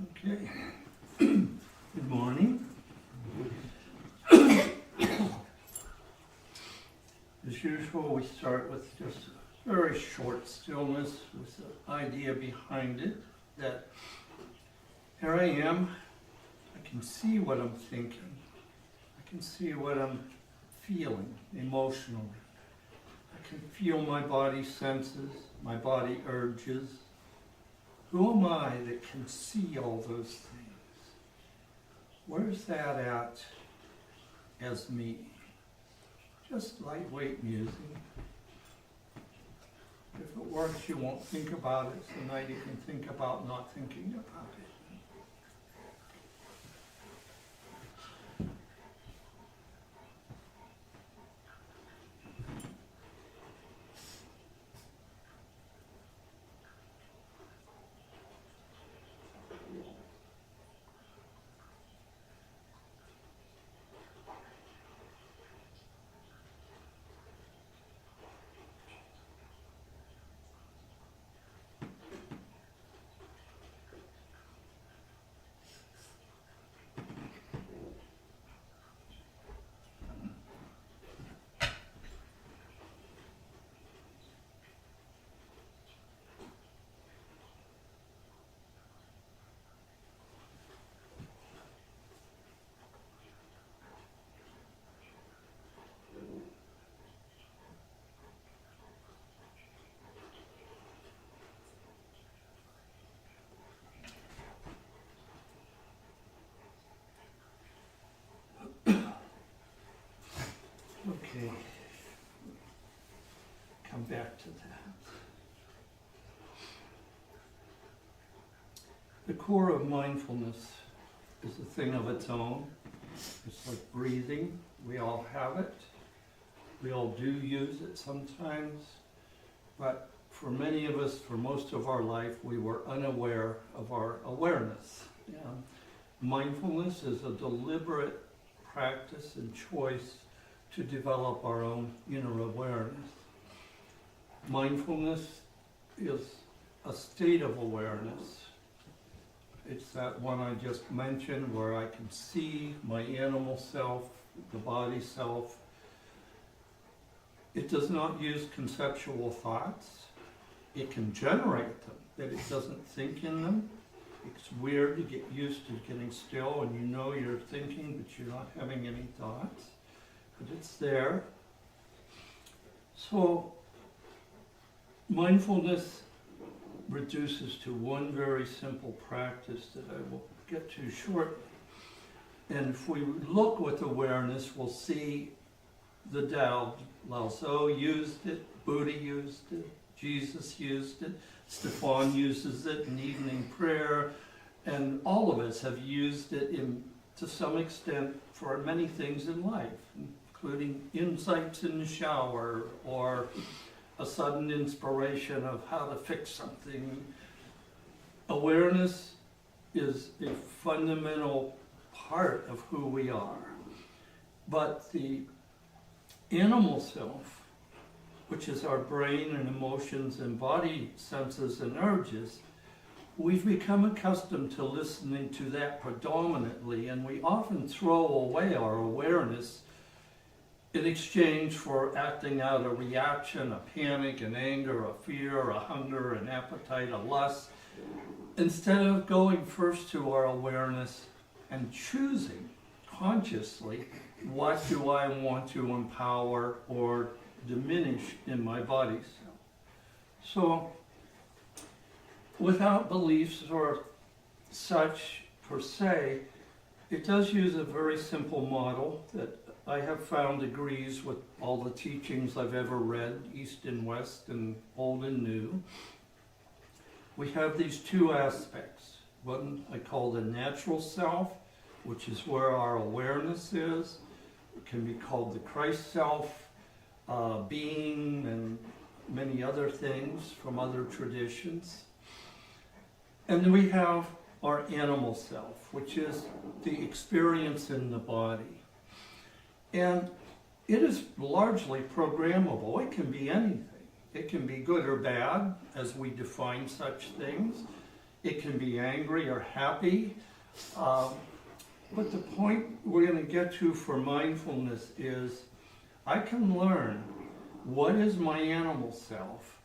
Okay. Good morning. As usual, we start with just a very short stillness with the idea behind it that here I am, I can see what I'm thinking, I can see what I'm feeling emotionally, I can feel my body senses, my body urges. Who am I that can see all those things? Where's that at as me? Just lightweight music. If it works, you won't think about it. Tonight you can think about not thinking about it. Okay, come back to that. The core of mindfulness is a thing of its own. It's like breathing. We all have it. We all do use it sometimes. But for many of us, for most of our life, we were unaware of our awareness. Yeah. Mindfulness is a deliberate practice and choice to develop our own inner awareness. Mindfulness is a state of awareness. It's that one I just mentioned where I can see my animal self, the body self. It does not use conceptual thoughts. It can generate them, but it doesn't think in them. It's weird to get used to getting still and you know you're thinking, but you're not having any thoughts. But it's there. So mindfulness reduces to one very simple practice that I will get to shortly. And if we look with awareness, we'll see the Tao. Lao Tzu used it, Buddha used it, Jesus used it, Stefan uses it in evening prayer, and all of us have used it to some extent for many things in life, including insights in the shower or a sudden inspiration of how to fix something. Awareness is a fundamental part of who we are. But the animal self, which is our brain and emotions and body senses and urges, we've become accustomed to listening to that predominantly, and we often throw away our awareness in exchange for acting out a reaction, a panic, an anger, a fear, a hunger, an appetite, a lust, instead of going first to our awareness and choosing consciously what do I want to empower or diminish in my body self. So, without beliefs or such per se, it does use a very simple model that I have found agrees with all the teachings I've ever read, East and West and Old and New. We have these two aspects. One I call the natural self, which is where our awareness is. It can be called the Christ self, being, and many other things from other traditions. And then we have our animal self, which is the experience in the body. And it is largely programmable. It can be anything. It can be good or bad, as we define such things. It can be angry or happy. But the point we're going to get to for mindfulness is I can learn what is my animal self,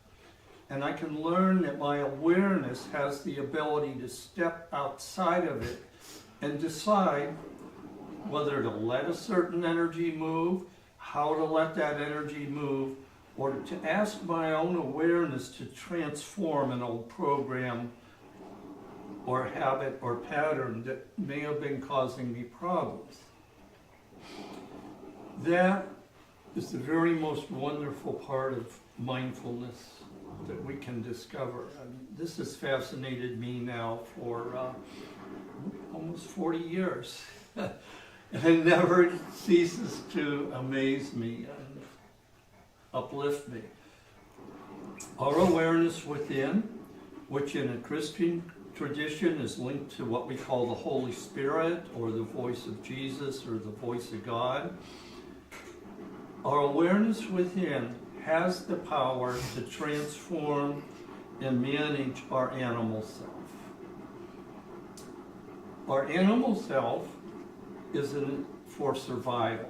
and I can learn that my awareness has the ability to step outside of it and decide whether to let a certain energy move, how to let that energy move, or to ask my own awareness to transform an old program or habit or pattern that may have been causing me problems. That is the very most wonderful part of mindfulness that we can discover. And this has fascinated me now for almost 40 years. And it never ceases to amaze me and uplift me. Our awareness within, which in a Christian tradition is linked to what we call the Holy Spirit or the voice of Jesus or the voice of God. Our awareness within has the power to transform and manage our animal self. Our animal self isn't for survival.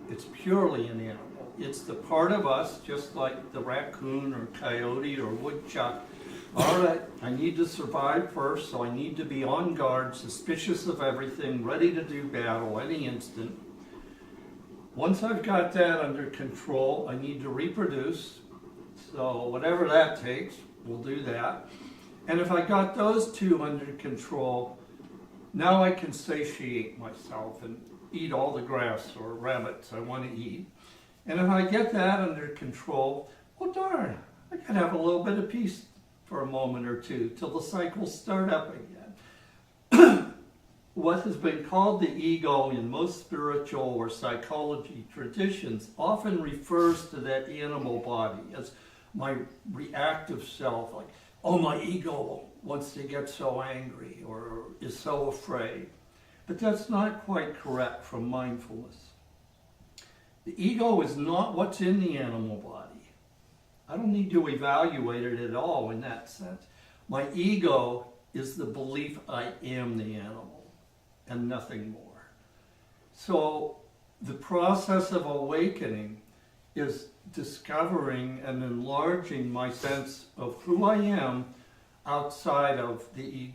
It's purely an animal. It's the part of us, just like the raccoon or coyote or woodchuck. All right, I need to survive first, so I need to be on guard, suspicious of everything, ready to do battle any instant. Once I've got that under control, I need to reproduce. So whatever that takes, we'll do that. And if I got those two under control, now I can satiate myself and eat all the grass or rabbits I want to eat. And if I get that under control, well, darn, I can have a little bit of peace for a moment or two till the cycles start up again. What has been called the ego in most spiritual or psychology traditions often refers to that animal body as my reactive self, like, oh, my ego wants to get so angry or is so afraid. But that's not quite correct from mindfulness. The ego is not what's in the animal body. I don't need to evaluate it at all in that sense. My ego is the belief I am the animal and nothing more. So the process of awakening is discovering and enlarging my sense of who I am outside of the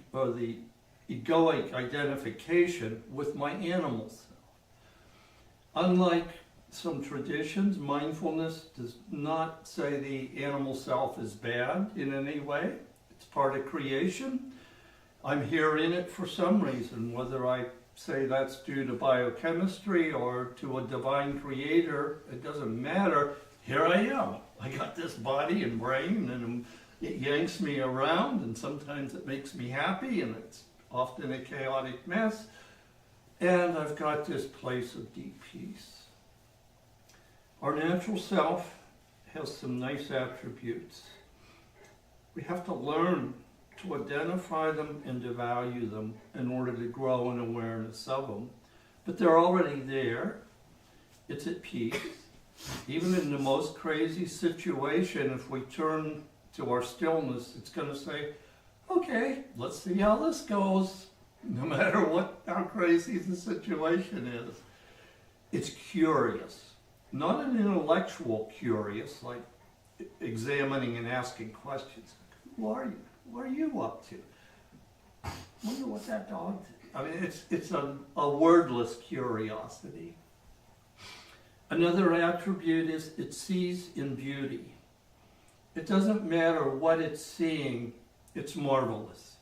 egoic identification with my animal self. Unlike some traditions, mindfulness does not say the animal self is bad in any way. It's part of creation. I'm here in it for some reason, whether I say that's due to biochemistry or to a divine creator, it doesn't matter. Here I am. I got this body and brain, and it yanks me around, and sometimes it makes me happy, and it's often a chaotic mess. And I've got this place of deep peace. Our natural self has some nice attributes. We have to learn to identify them and to value them in order to grow an awareness of them. But they're already there. It's at peace. Even in the most crazy situation, if we turn to our stillness, it's going to say, okay, let's see how this goes, no matter how crazy the situation is. It's curious. Not an intellectual curious, like examining and asking questions. Who are you? What are you up to? I wonder what that dog did. I mean, it's a wordless curiosity. Another attribute is it sees in beauty. It doesn't matter what it's seeing, it's marvelous.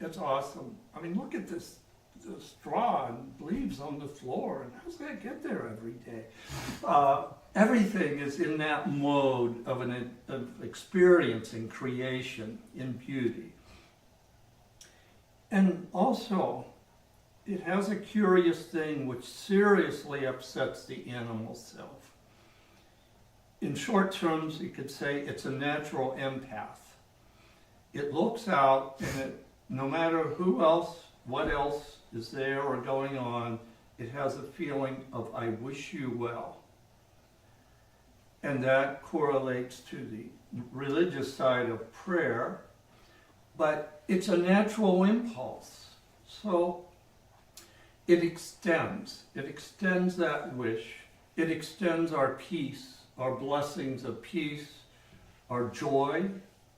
It's awesome. I mean, look at this. The straw and leaves on the floor, and how's that get there every day? Everything is in that mode of experiencing creation in beauty. And also, it has a curious thing which seriously upsets the animal self. In short terms, you could say it's a natural empath. It looks out, and no matter who else, what else is there or going on, it has a feeling of, I wish you well. And that correlates to the religious side of prayer. but it's a natural impulse. So it extends that wish. It extends our peace, our blessings of peace, our joy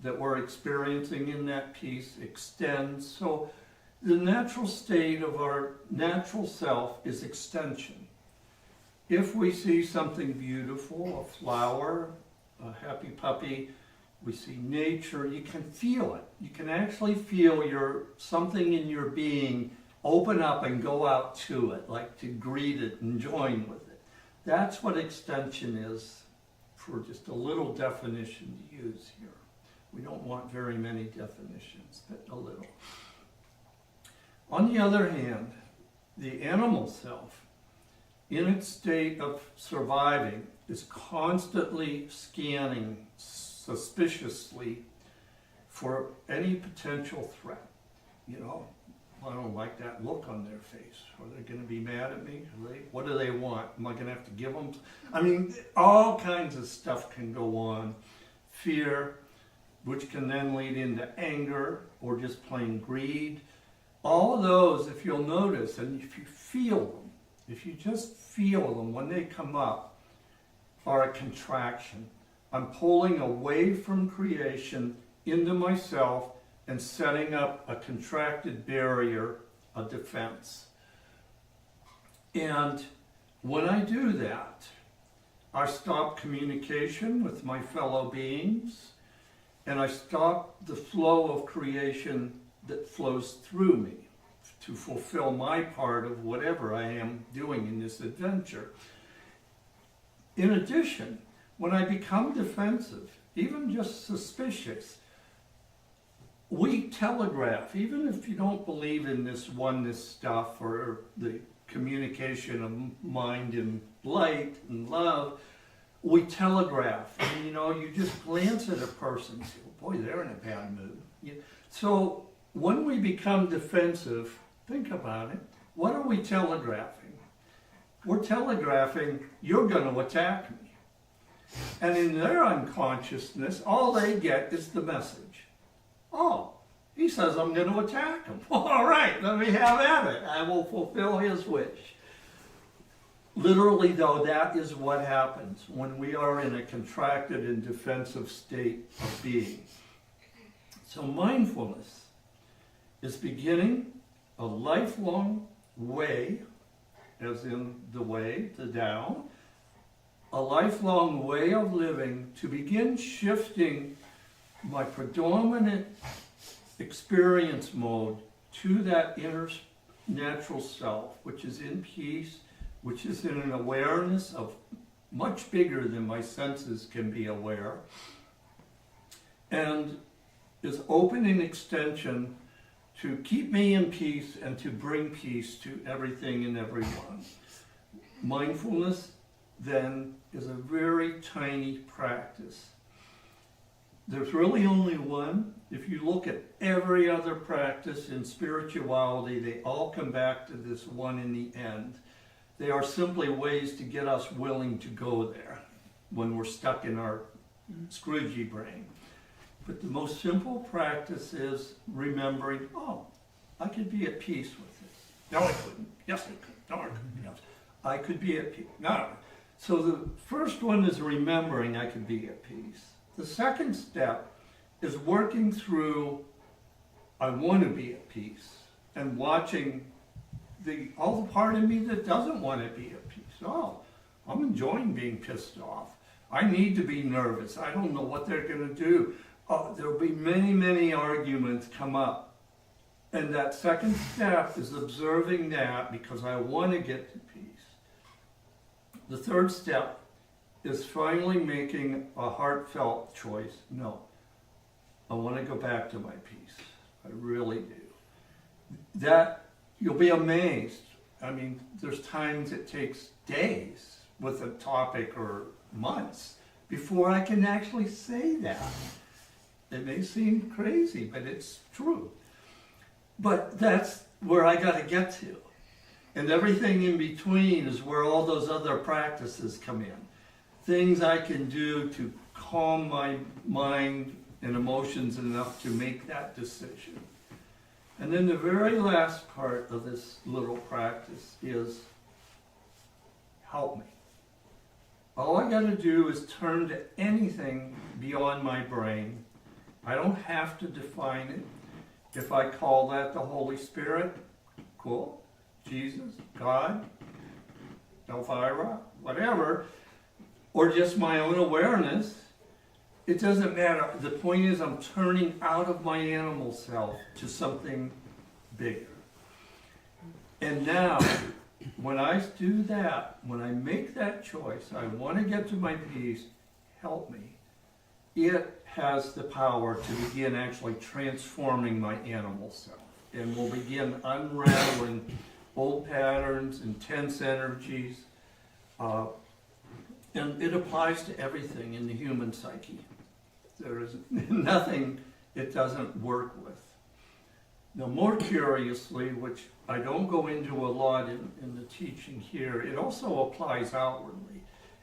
that we're experiencing in that peace extends. So the natural state of our natural self is extension. If we see something beautiful, a flower, a happy puppy, we see nature, you can feel it. You can actually feel something in your being open up and go out to it, like to greet it and join with it. That's what extension is, for just a little definition to use here. We don't want very many definitions, but a little. On the other hand, the animal self, in its state of surviving, is constantly scanning suspiciously for any potential threat. You know, I don't like that look on their face. Are they going to be mad at me? What do they want? Am I going to have to give them? I mean, all kinds of stuff can go on. Fear, which can then lead into anger or just plain greed. All of those, if you'll notice, and if you feel them, if you just feel them when they come up, are a contraction. I'm pulling away from creation into myself and setting up a contracted barrier, a defense. And when I do that, I stop communication with my fellow beings, and I stop the flow of creation that flows through me to fulfill my part of whatever I am doing in this adventure. In addition, when I become defensive, even just suspicious, we telegraph, even if you don't believe in this oneness stuff or the communication of mind and light and love, we telegraph. And you just glance at a person and say, oh boy, they're in a bad mood. So when we become defensive, think about it. What are we telegraphing? We're telegraphing, you're going to attack me. And in their unconsciousness, all they get is the message. Oh, he says I'm going to attack him. All right, let me have at it. I will fulfill his wish. Literally, though, that is what happens when we are in a contracted and defensive state of being. So mindfulness is beginning a lifelong way, as in the way, the Tao, a lifelong way of living to begin shifting my predominant experience mode to that inner natural self, which is in peace, which is in an awareness of much bigger than my senses can be aware, and is open in extension to keep me in peace and to bring peace to everything and everyone. Mindfulness, then, is a very tiny practice. There's really only one. If you look at every other practice in spirituality, they all come back to this one in the end. They are simply ways to get us willing to go there when we're stuck in our Scroogey brain. But the most simple practice is remembering, oh, I could be at peace with this. No, I couldn't. Yes, I could. No, I couldn't. Yes. I could be at peace. No. So the first one is remembering I could be at peace. The second step is working through I want to be at peace and watching all the part of me that doesn't want to be at peace. Oh, I'm enjoying being pissed off. I need to be nervous. I don't know what they're going to do. There'll be many, many arguments come up. And that second step is observing that because I want to get to peace. The third step is finally making a heartfelt choice. No, I want to go back to my peace. I really do. That, you'll be amazed. I mean, there's times it takes days with a topic or months before I can actually say that. It may seem crazy, but it's true. But that's where I got to get to. And everything in between is where all those other practices come in. Things I can do to calm my mind and emotions enough to make that decision. And then the very last part of this little practice is, help me. All I got to do is turn to anything beyond my brain. I don't have to define it. If I call that the Holy Spirit, cool. Jesus, God, Elvira, whatever, or just my own awareness, it doesn't matter. The point is I'm turning out of my animal self to something bigger. And now, when I do that, when I make that choice, I want to get to my peace, help me. It has the power to begin actually transforming my animal self. And will begin unraveling old patterns, intense energies. And it applies to everything in the human psyche. There is nothing it doesn't work with. Now, more curiously, which I don't go into a lot in the teaching here, it also applies outwardly.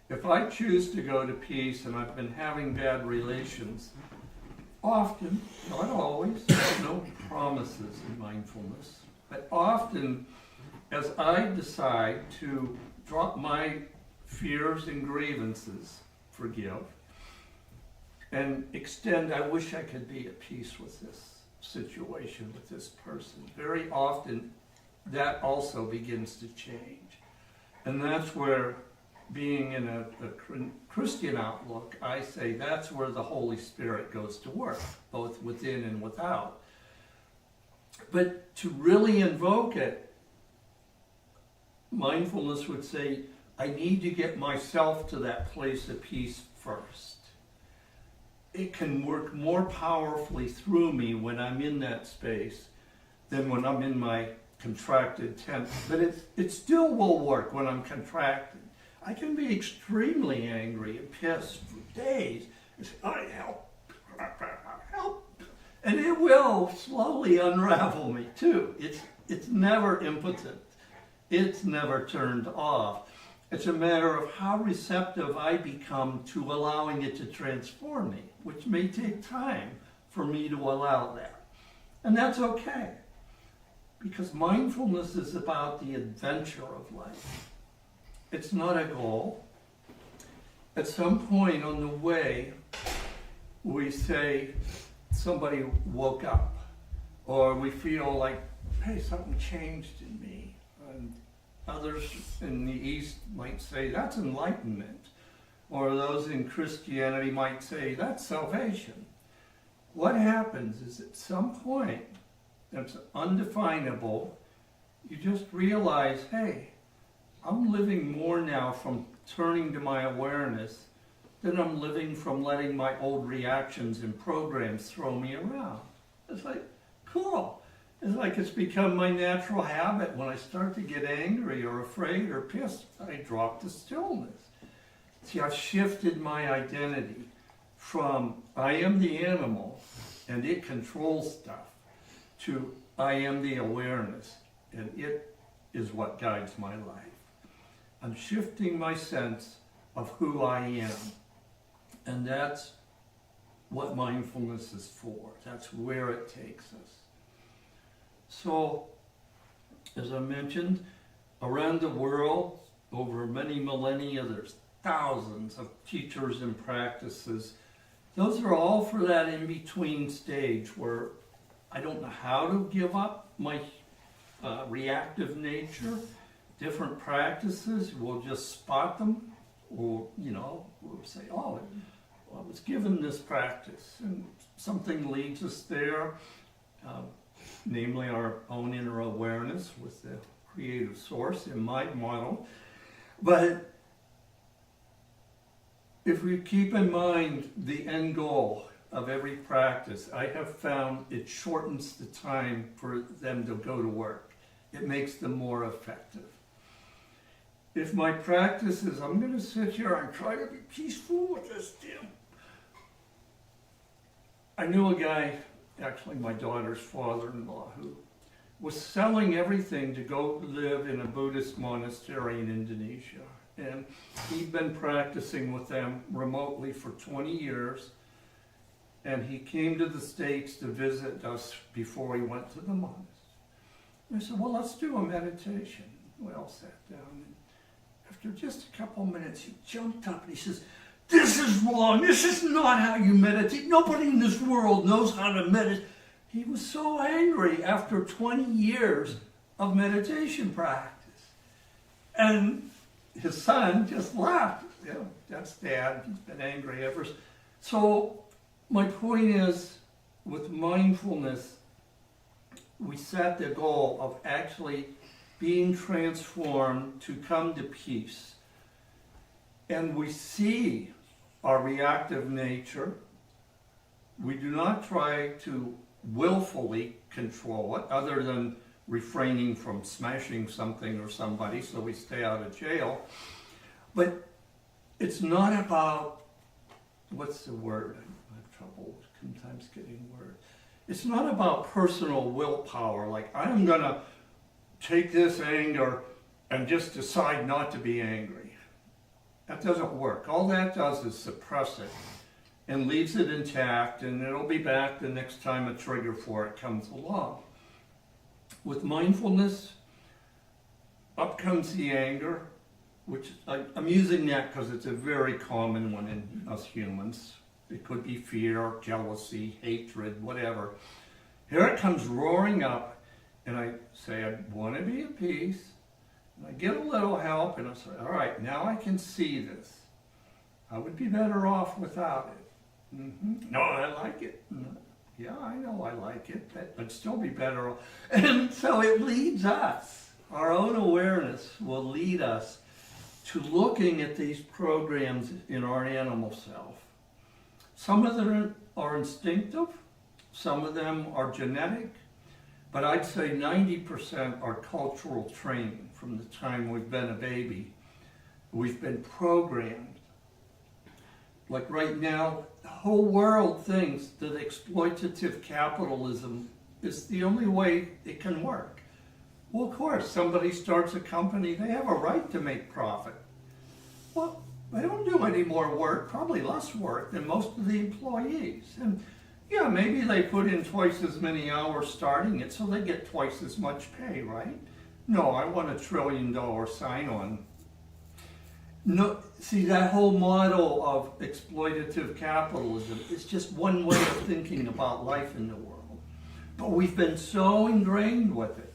If I choose to go to peace and I've been having bad relations, often, not always, no promises in mindfulness, but often as I decide to drop my fears and grievances, forgive, and extend, I wish I could be at peace with this situation, with this person. Very often, that also begins to change. And that's where, being in a Christian outlook, I say that's where the Holy Spirit goes to work, both within and without. But to really invoke it, mindfulness would say, I need to get myself to that place of peace first. It can work more powerfully through me when I'm in that space than when I'm in my contracted tent. But it still will work when I'm contracted. I can be extremely angry and pissed for days. And say, I help. And it will slowly unravel me too. It's never impotent. It's never turned off. It's a matter of how receptive I become to allowing it to transform me, which may take time for me to allow that. And that's okay, because mindfulness is about the adventure of life. It's not a goal. At some point on the way, we say somebody woke up, or we feel like, hey, something changed in me. And others in the East might say that's enlightenment, or those in Christianity might say that's salvation. What happens is at some point that's undefinable, you just realize, hey, I'm living more now from turning to my awareness than I'm living from letting my old reactions and programs throw me around. It's like, cool. It's like it's become my natural habit. When I start to get angry or afraid or pissed, I drop to stillness. See, I've shifted my identity from I am the animal and it controls stuff to I am the awareness and it is what guides my life. I'm shifting my sense of who I am. And that's what mindfulness is for. That's where it takes us. So, as I mentioned, around the world, over many millennia, there's thousands of teachers and practices. Those are all for that in-between stage where I don't know how to give up my reactive nature. Different practices, we'll just spot them, or, we'll say, oh, I was given this practice, and something leads us there. Namely our own inner awareness with the creative source in my model. But if we keep in mind the end goal of every practice, I have found it shortens the time for them to go to work. It makes them more effective. If my practice is, I'm going to sit here and try to be peaceful with this damn. I knew a guy, actually my daughter's father-in-law, who was selling everything to go live in a Buddhist monastery in Indonesia. And he'd been practicing with them remotely for 20 years. and he came to the States to visit us before he went to the monastery. I said, well, let's do a meditation. We all sat down, and after just a couple minutes, he jumped up and he says, this is wrong. This is not how you meditate. Nobody in this world knows how to meditate. He was so angry after 20 years of meditation practice. And his son just laughed. Yeah, that's Dad. He's been angry ever since. So my point is, with mindfulness, we set the goal of actually being transformed to come to peace. And we see our reactive nature. We do not try to willfully control it, other than refraining from smashing something or somebody so we stay out of jail. But it's not about, what's the word? I have trouble sometimes getting words. It's not about personal willpower, like I'm going to take this anger and just decide not to be angry. That doesn't work. All that does is suppress it and leaves it intact, and it'll be back the next time a trigger for it comes along. With mindfulness, up comes the anger, which I'm using that because it's a very common one in us humans. It could be fear, jealousy, hatred, whatever. Here it comes roaring up, and I say, I want to be at peace. And I get a little help, and I say, all right, now I can see this. I would be better off without it. No, I like it. Yeah, I know I like it. I'd still be better off. And so it leads us. Our own awareness will lead us to looking at these programs in our animal self. Some of them are instinctive, some of them are genetic, but I'd say 90% are cultural training from the time we've been a baby. We've been programmed. Like right now, the whole world thinks that exploitative capitalism is the only way it can work. Well, of course, somebody starts a company, they have a right to make profit. Well, they don't do any more work, probably less work than most of the employees. And yeah, maybe they put in twice as many hours starting it, so they get twice as much pay, right? No, I want $1 trillion sign-on. No, see, that whole model of exploitative capitalism is just one way of thinking about life in the world. But we've been so ingrained with it.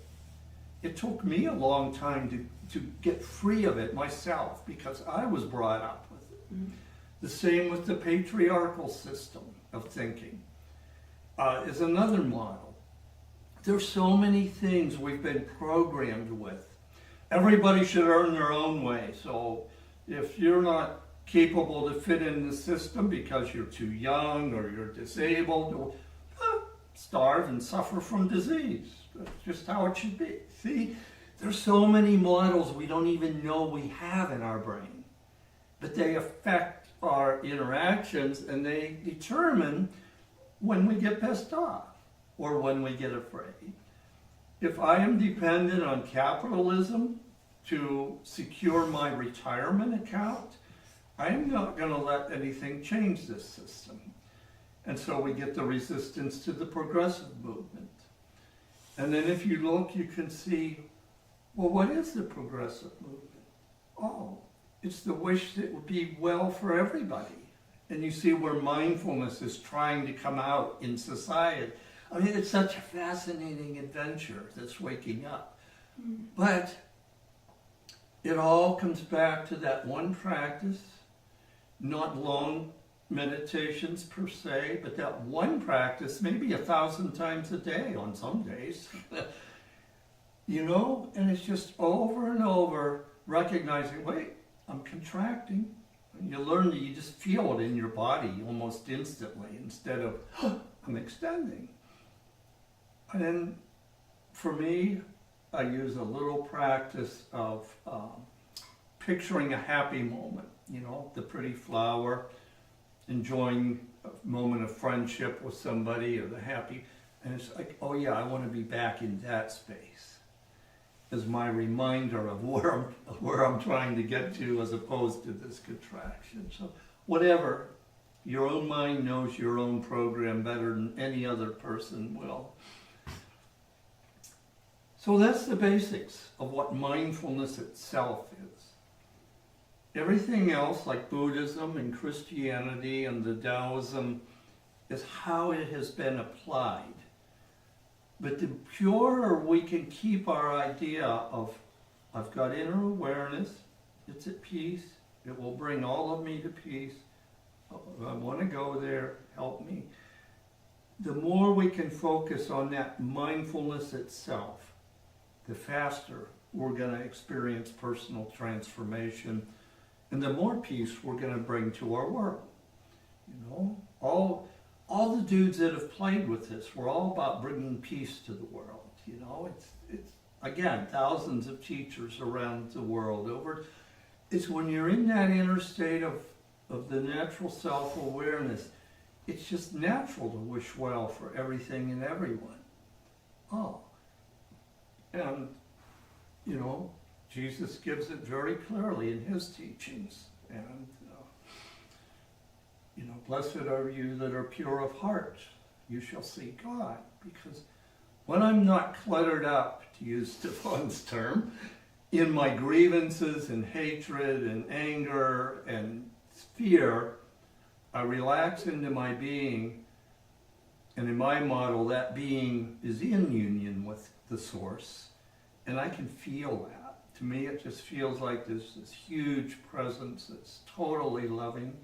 It took me a long time to get free of it myself because I was brought up with it. Mm-hmm. The same with the patriarchal system of thinking is another model. There's so many things we've been programmed with. Everybody should earn their own way. So if you're not capable to fit in the system because you're too young or you're disabled, starve and suffer from disease. That's just how it should be. See, there's so many models we don't even know we have in our brain, but they affect our interactions and they determine when we get pissed off or when we get afraid. If I am dependent on capitalism to secure my retirement account, I'm not going to let anything change this system. And so we get the resistance to the progressive movement. And then if you look, you can see, well, what is the progressive movement? Oh, it's the wish that it would be well for everybody. And you see where mindfulness is trying to come out in society. I mean, it's such a fascinating adventure, this waking up. But it all comes back to that one practice, not long meditations per se, but that one practice, maybe 1,000 times a day on some days. You know, and it's just over and over recognizing, wait, I'm contracting. And you learn that you just feel it in your body almost instantly instead of, I'm extending. And then for me, I use a little practice of picturing a happy moment, you know, the pretty flower, enjoying a moment of friendship with somebody or the happy, and it's like, oh yeah, I want to be back in that space as my reminder of where I'm trying to get to as opposed to this contraction. So whatever Your own mind knows your own program better than any other person will. So that's the basics of what mindfulness itself is. Everything else, like Buddhism and Christianity and the Taoism, is how it has been applied. But the purer we can keep our idea of, I've got inner awareness, it's at peace, it will bring all of me to peace, I want to go there, help me. The more we can focus on that mindfulness itself, the faster we're going to experience personal transformation, and the more peace we're going to bring to our world. You know, all the dudes that have played with this were all about bringing peace to the world. You know, it's again, thousands of teachers around the world over. It's when you're in that inner state of the natural self-awareness, it's just natural to wish well for everything and everyone. Oh, and you know, Jesus gives it very clearly in his teachings. And, you know, blessed are you that are pure of heart. You shall see God. Because when I'm not cluttered up, to use Stefan's term, in my grievances and hatred and anger and fear, I relax into my being. And in my model, that being is in union with the source. And I can feel that. To me, it just feels like this huge presence that's totally loving.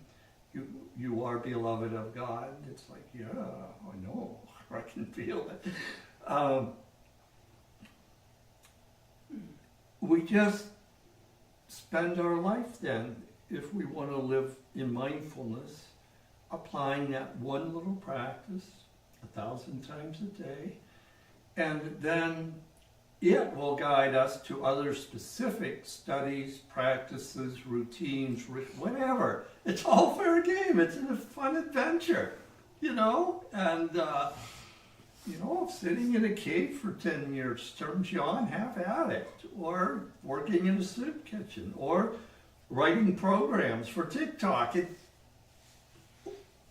You are beloved of God. It's like, yeah, I know. I can feel it. We just spend our life then, if we want to live in mindfulness, applying that one little practice 1,000 times a day, and then it will guide us to other specific studies, practices, routines, whatever. It's all fair game. It's a fun adventure, you know? And, you know, if sitting in a cave for 10 years turns you on, have at it. Or working in a soup kitchen. Or writing programs for TikTok.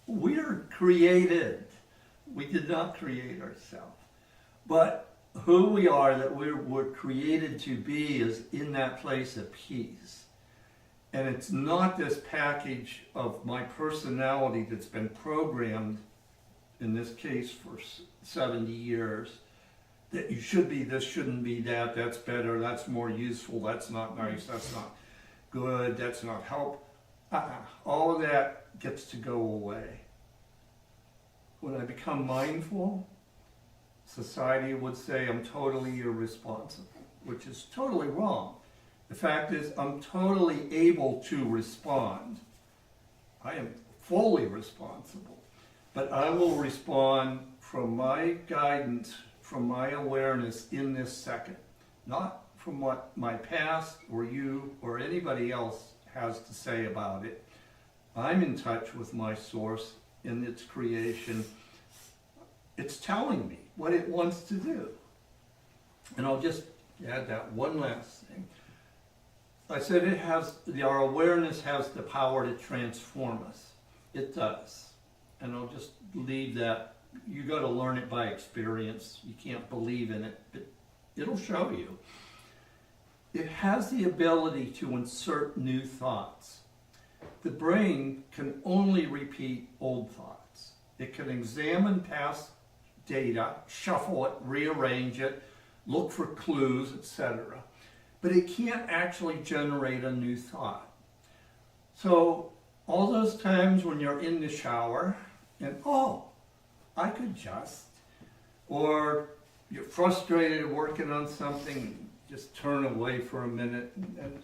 We're created. We did not create ourselves. But who we are, that we're created to be, is in that place of peace. And it's not this package of my personality that's been programmed, in this case for 70 years, that you should be this, shouldn't be that, that's better, that's more useful, that's not nice, that's not good, that's not help. All of that gets to go away. When I become mindful, society would say I'm totally irresponsible, which is totally wrong. The fact is, I'm totally able to respond. I am fully responsible. But I will respond from my guidance, from my awareness in this second, not from what my past or you or anybody else has to say about it. I'm in touch with my source in its creation. It's telling me what it wants to do. And I'll just add that one last thing. I said our awareness has the power to transform us. It does. And I'll just leave that. You got to learn it by experience. You can't believe in it, but it'll show you. It has the ability to insert new thoughts. The brain can only repeat old thoughts. It can examine past data, shuffle it, rearrange it, look for clues, etc. But it can't actually generate a new thought. So all those times when you're in the shower and, oh, I could just, or you're frustrated working on something, just turn away for a minute and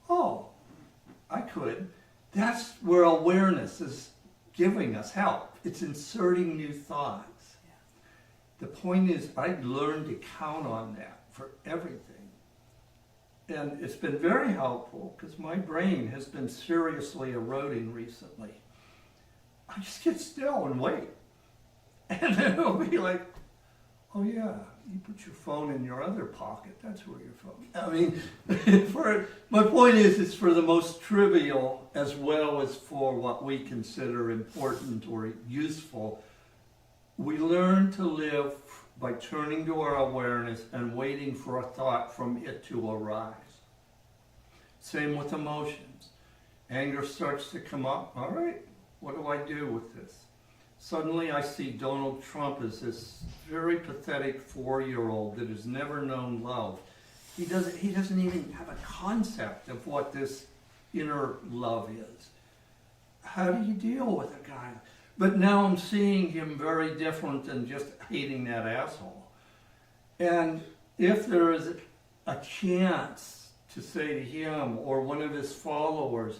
oh, I could. That's where awareness is giving us help. It's inserting new thoughts. The point is, I've learned to count on that for everything. And it's been very helpful because my brain has been seriously eroding recently. I just get still and wait. And then it'll be like, oh yeah, you put your phone in your other pocket. That's where your phone. I mean, my point is, it's for the most trivial as well as for what we consider important or useful. We learn to live by turning to our awareness and waiting for a thought from it to arise. Same with emotions. Anger starts to come up. All right, what do I do with this? Suddenly I see Donald Trump as this very pathetic 4-year-old that has never known love. He doesn't even have a concept of what this inner love is. How do you deal with a guy? But now I'm seeing him very different than just hating that asshole. And if there is a chance to say to him or one of his followers,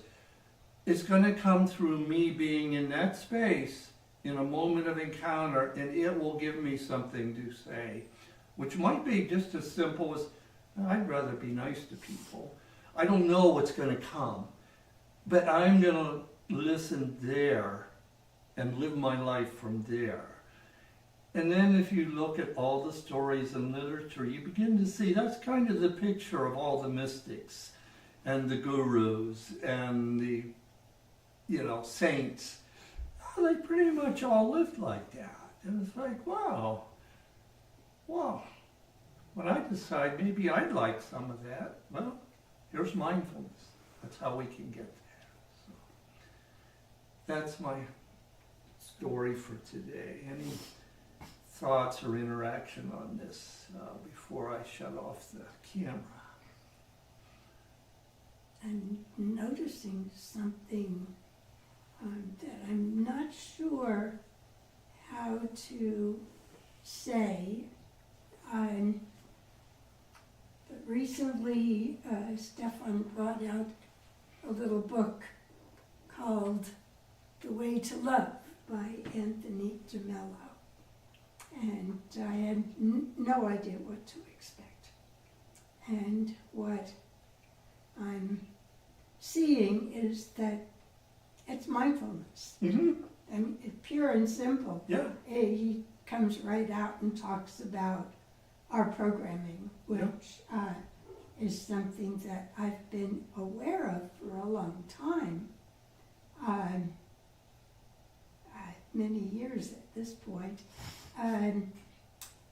it's going to come through me being in that space in a moment of encounter, and it will give me something to say, which might be just as simple as, I'd rather be nice to people. I don't know what's going to come, but I'm going to listen there and live my life from there. And then if you look at all the stories in literature, you begin to see that's kind of the picture of all the mystics and the gurus and the, saints. They pretty much all lived like that. And it's like, wow. When I decide maybe I'd like some of that, well, here's mindfulness. That's how we can get there. So that's my story for today. Any thoughts or interaction on this before I shut off the camera? I'm noticing something that I'm not sure how to say. But recently, Stefan brought out a little book called The Way to Love by Anthony DeMello. And I had no idea what to expect. And what I'm seeing is that it's mindfulness. Mm-hmm. I mean, it's pure and simple. Yeah. He comes right out and talks about our programming, which is something that I've been aware of for a long time. Many years at this point.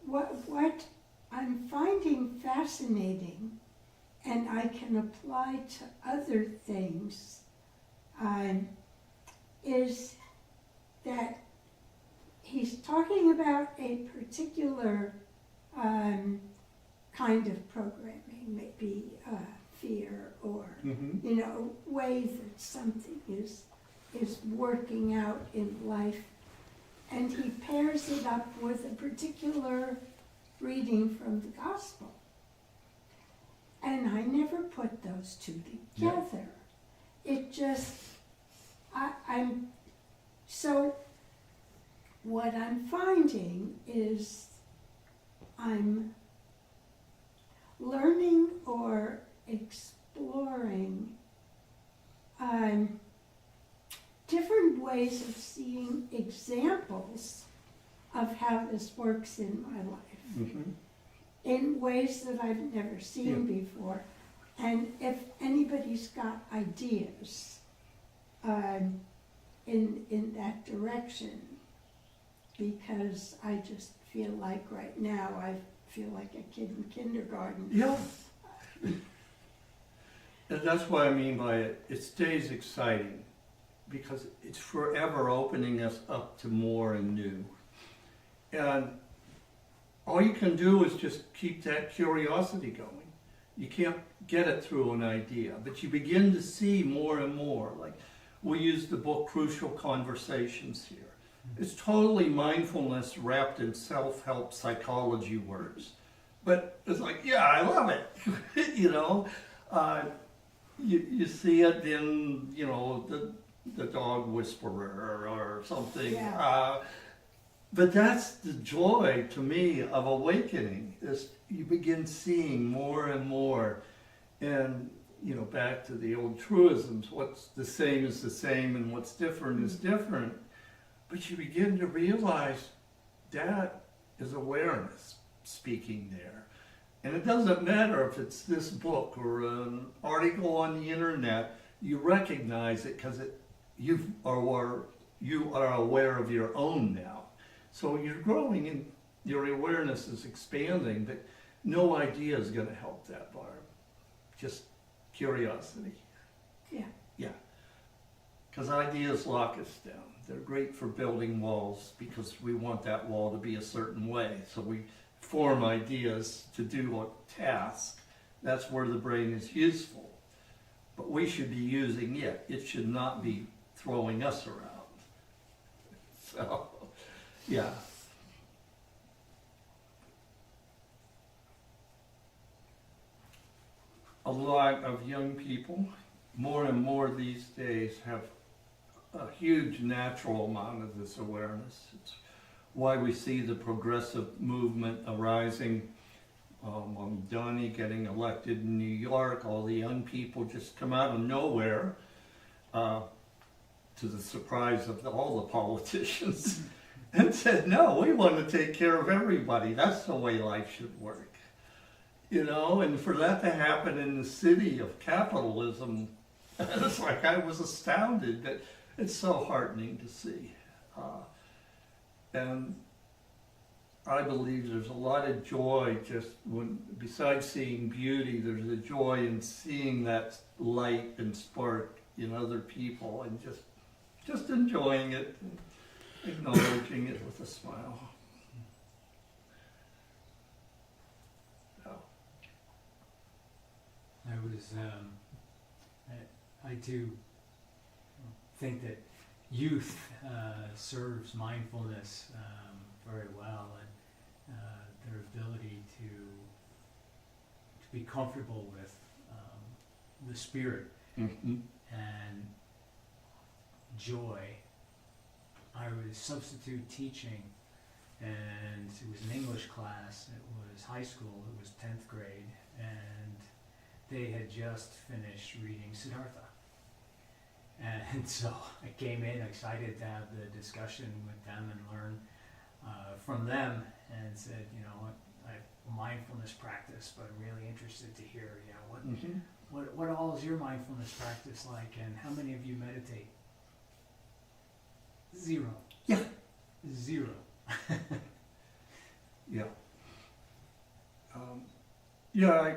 What I'm finding fascinating, and I can apply to other things, is that he's talking about a particular kind of programming, maybe fear or, way that something is working out in life. And he pairs it up with a particular reading from the gospel. And I never put those two together. It just, so what I'm finding is I'm learning or exploring different ways of seeing examples of how this works in my life, in ways that I've never seen before. And if anybody's got ideas in that direction, because I just feel like right now I feel like a kid in kindergarten. Yeah. And that's what I mean by it. It stays exciting because it's forever opening us up to more and new. And all you can do is just keep that curiosity going. You can't get it through an idea, but you begin to see more and more. Like, we use the book Crucial Conversations here. It's totally mindfulness wrapped in self-help psychology words. But it's like, yeah, I love it. You see it in, the dog whisperer or something. Yeah. But that's the joy to me of awakening, is you begin seeing more and more. And, back to the old truisms, what's the same is the same and what's different is different. But you begin to realize that is awareness. speaking there. And it doesn't matter if it's this book or an article on the internet, you recognize it because you are aware of your own now. So you're growing and your awareness is expanding, but no idea is going to help that, Barb. Just curiosity. Yeah. Yeah. Because ideas lock us down. They're great for building walls because we want that wall to be a certain way. So we form ideas to do a task. That's where the brain is useful. But we should be using it. It should not be throwing us around. So, yeah. A lot of young people, more and more these days, have a huge natural amount of this awareness. It's why we see the progressive movement arising. Donnie getting elected in New York, all the young people just come out of nowhere, to the surprise of all the politicians, and said, no, we want to take care of everybody. That's the way life should work. You know, and for that to happen in the city of capitalism, it's like I was astounded. That it's so heartening to see. And I believe there's a lot of joy just when, besides seeing beauty, there's a joy in seeing that light and spark in other people and just enjoying it and acknowledging it with a smile. I do think that youth serves mindfulness very well, and their ability to be comfortable with the spirit and joy. I was substitute teaching, and it was an English class. It was high school. It was 10th grade, and they had just finished reading Siddhartha. And so I came in excited to have the discussion with them and learn from them, and said, you know, I have a mindfulness practice, but I'm really interested to hear, you know, what all is your mindfulness practice like, and how many of you meditate? 0. Yeah. 0. Yeah.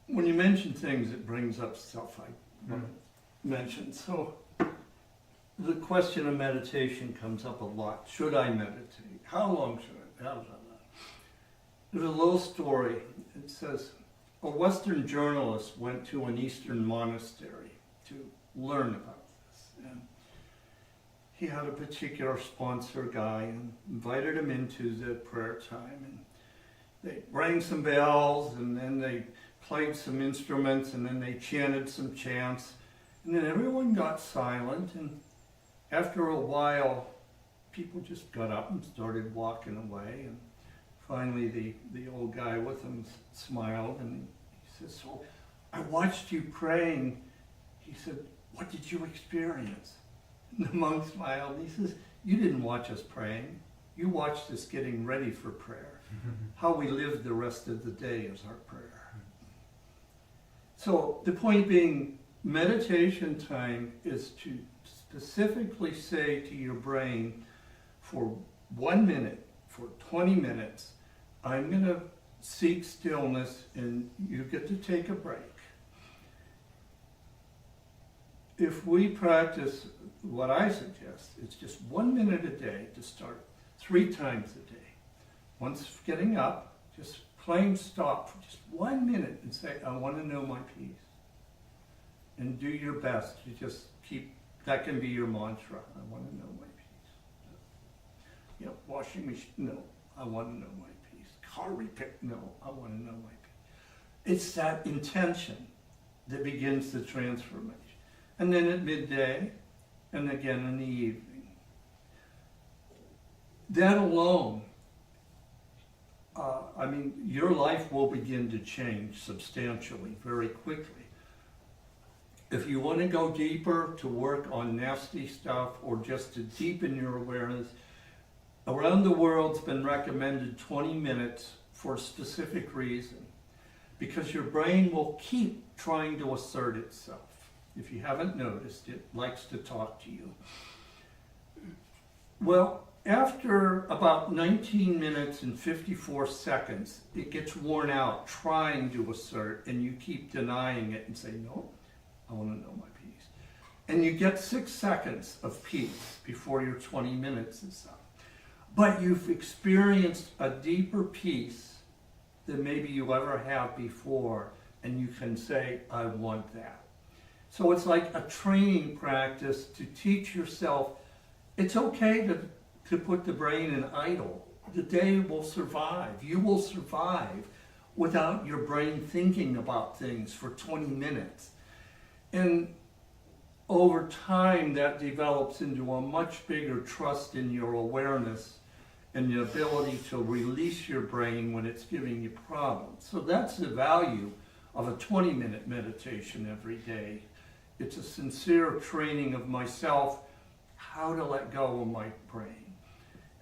When you mention things, it brings up stuff I mentioned. So the question of meditation comes up a lot. Should I meditate? How long should I? There's a little story. It says a Western journalist went to an Eastern monastery to learn about this. And he had a particular sponsor guy and invited him into the prayer time. And they rang some bells, and then they played some instruments, and then they chanted some chants. And then everyone got silent, and after a while, people just got up and started walking away. And finally, the old guy with him smiled, and he says, so I watched you praying. He said, what did you experience? And the monk smiled, and he says, you didn't watch us praying. You watched us getting ready for prayer. How we live the rest of the day is our prayer. So the point being, meditation time is to specifically say to your brain, for 1 minute, for 20 minutes, I'm going to seek stillness, and you get to take a break. If we practice what I suggest, it's just 1 minute a day to start, 3 times a day. Once getting up, just plain stop for just 1 minute and say, I want to know my peace. And do your best to just keep, that can be your mantra. I want to know my peace. You know, washing machine, no, I want to know my peace. Car repair, no, I want to know my peace. It's that intention that begins the transformation. And then at midday, and again in the evening. That alone, your life will begin to change substantially, very quickly. If you want to go deeper to work on nasty stuff or just to deepen your awareness, Around the world, it's been recommended 20 minutes for a specific reason. Because your brain will keep trying to assert itself. If you haven't noticed, it likes to talk to you. Well, after about 19 minutes and 54 seconds, it gets worn out trying to assert, and you keep denying it and say, no, I want to know my peace. And you get 6 seconds of peace before your 20 minutes is up. But you've experienced a deeper peace than maybe you ever have before, and you can say, I want that. So it's like a training practice to teach yourself it's okay to put the brain in idle. The day will survive. You will survive without your brain thinking about things for 20 minutes. And over time, that develops into a much bigger trust in your awareness and the ability to release your brain when it's giving you problems. So that's the value of a 20-minute meditation every day. It's a sincere training of myself how to let go of my brain.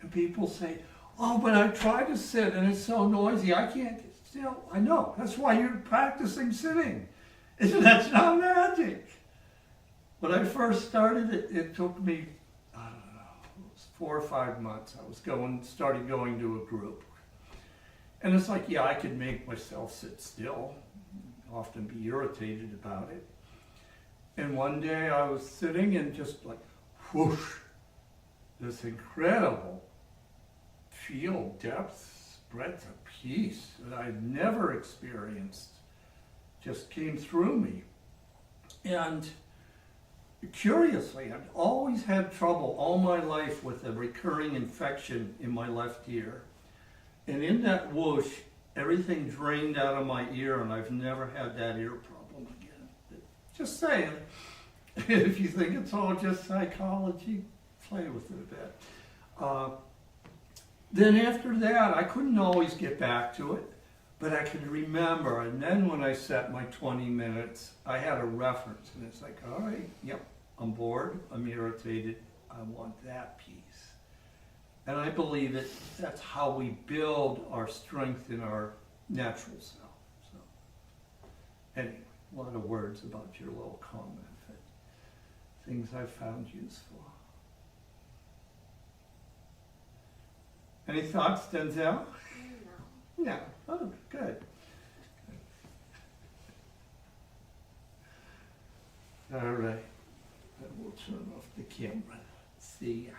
And people say, oh, but I try to sit and it's so noisy, I can't get still. I know, that's why you're practicing sitting. That's not magic. When I first started, it took me, I don't know, it was 4 or 5 months. I started going to a group. And it's like, yeah, I could make myself sit still, often be irritated about it. And one day I was sitting and just like, whoosh, this incredible field, depth, breadth of peace that I'd never experienced just came through me. And curiously, I've always had trouble all my life with a recurring infection in my left ear. And in that whoosh, everything drained out of my ear, and I've never had that ear problem again. Just saying, if you think it's all just psychology, play with it a bit. Then after that, I couldn't always get back to it, but I could remember. And then when I set my 20 minutes, I had a reference, and it's like, all right, yep, I'm bored, I'm irritated, I want that peace. And I believe that's how we build our strength in our natural self. So, anyway, a lot of words about your little comment, but things I've found useful. Any thoughts, Denzel? No. No. Oh, good. All right. Then we'll turn off the camera. See ya.